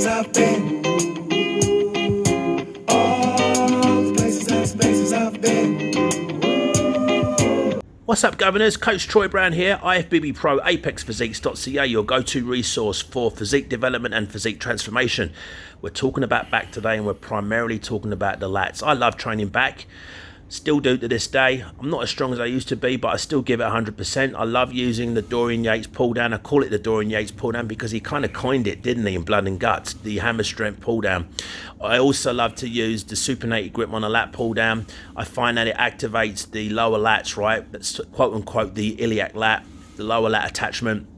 places I've been. All the places I've been. What's up, governors? Coach Troy Brown here, IFBB Pro, apexphysiques.ca, your go-to resource for physique development and physique transformation. We're talking about back today, and we're primarily talking about the lats. I love training back. Still do to this day. I'm not as strong as I used to be, but I still give it 100%. I love using the Dorian Yates pull down. I call it the Dorian Yates pull down because he kind of coined it, didn't he, in Blood and Guts, the hammer strength pull down. I also love to use the supinated grip on a lat pull down. I find that it activates the lower lats, right? That's quote unquote the iliac lat, the lower lat attachment.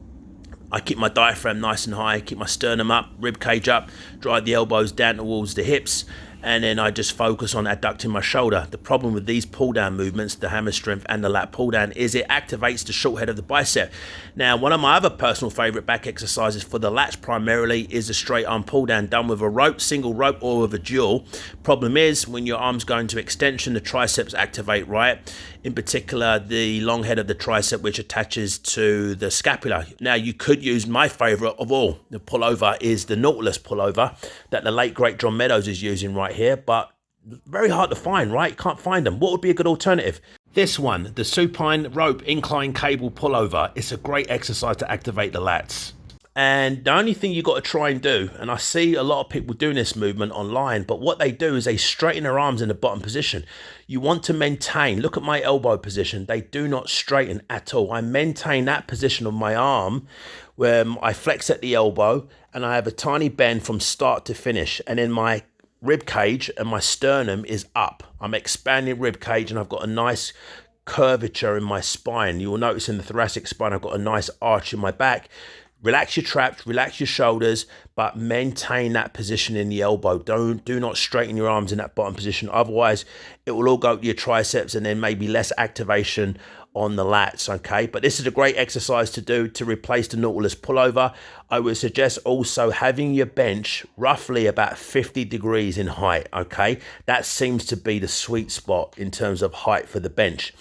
I keep my diaphragm nice and high, keep my sternum up, rib cage up, drive the elbows down towards the hips, and then I just focus on adducting my shoulder. The problem with these pull down movements, the hammer strength and the lat pull down, is it activates the short head of the bicep. Now, one of my other personal favorite back exercises for the lats primarily is a straight arm pull down done with a rope, single rope, or with a dual. Problem is, when your arms go into extension, the triceps activate, right? In particular, the long head of the tricep, which attaches to the scapula. Now, you could use my favorite of all. The pullover is the Nautilus pullover that the late great John Meadows is using right here, but very hard to find, right? You can't find them. What would be a good alternative? This one, the supine rope incline cable pullover. It's a great exercise to activate the lats. And the only thing you got to try and do, and I see a lot of people doing this movement online, but what they do is they straighten their arms in the bottom position. You want to maintain, look at my elbow position. They do not straighten at all. I maintain that position of my arm where I flex at the elbow and I have a tiny bend from start to finish. And then my rib cage and my sternum is up. I'm expanding rib cage and I've got a nice curvature in my spine. You will notice in the thoracic spine, I've got a nice arch in my back. Relax your traps, relax your shoulders, but maintain that position in the elbow. Do not straighten your arms in that bottom position. Otherwise, it will all go to your triceps and then maybe less activation on the lats, okay? But this is a great exercise to do to replace the Nautilus pullover. I would suggest also having your bench roughly about 50 degrees in height, okay? That seems to be the sweet spot in terms of height for the bench.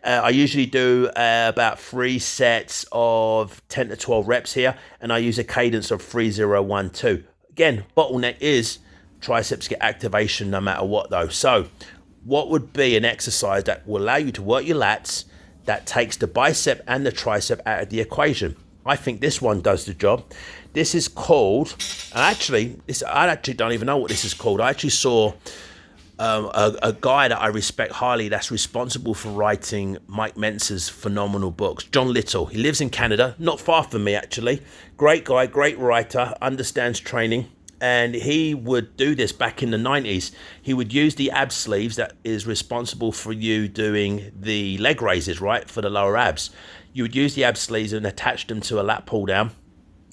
I usually do about 3 sets of 10 to 12 reps here, and I use a cadence of 3, 0, 1, 2. Again, bottleneck is triceps get activation no matter what though. So what would be an exercise that will allow you to work your lats that takes the bicep and the tricep out of the equation? I think this one does the job. This is called, I actually don't even know what this is called. I actually saw a guy that I respect highly that's responsible for writing Mike Mentz's phenomenal books, John Little. He lives in Canada, not far from me actually. Great guy, great writer, understands training. And he would do this back in the 90s. He would use the ab sleeves that is responsible for you doing the leg raises, right, for the lower abs. You would use the ab sleeves and attach them to a lat pull down.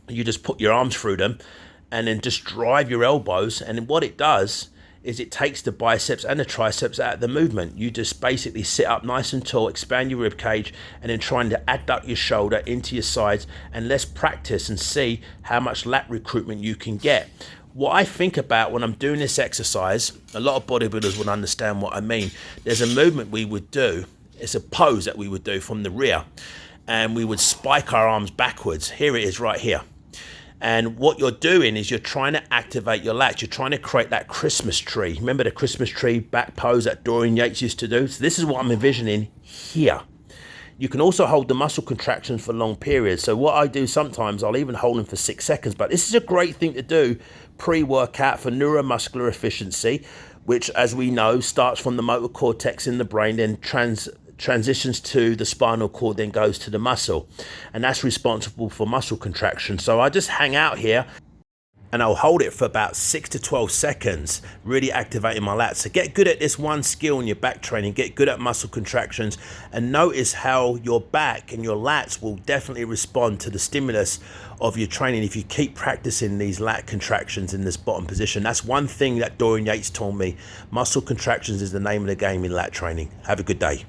You just put your arms through them and then just drive your elbows. And what it does is it takes the biceps and the triceps out of the movement. You just basically sit up nice and tall, expand your rib cage, and then trying to adduct your shoulder into your sides, and let's practice and see how much lat recruitment you can get. What I think about when I'm doing this exercise, a lot of bodybuilders would understand what I mean. There's a movement we would do. It's a pose that we would do from the rear, and we would spike our arms backwards. Here it is right here. And what you're doing is you're trying to activate your lats. You're trying to create that Christmas tree. Remember the Christmas tree back pose that Dorian Yates used to do? So this is what I'm envisioning here. You can also hold the muscle contractions for long periods. So what I do sometimes, I'll even hold them for 6 seconds. But this is a great thing to do pre-workout for neuromuscular efficiency, which, as we know, starts from the motor cortex in the brain, then transitions to the spinal cord, then goes to the muscle, and that's responsible for muscle contraction. So I just hang out here and I'll hold it for about 6 to 12 seconds, really activating my lats. So get good at this one skill in your back training, get good at muscle contractions, and notice how your back and your lats will definitely respond to the stimulus of your training if you keep practicing these lat contractions in this bottom position. That's one thing that Dorian Yates told me. Muscle contractions is the name of the game in lat training. Have a good day.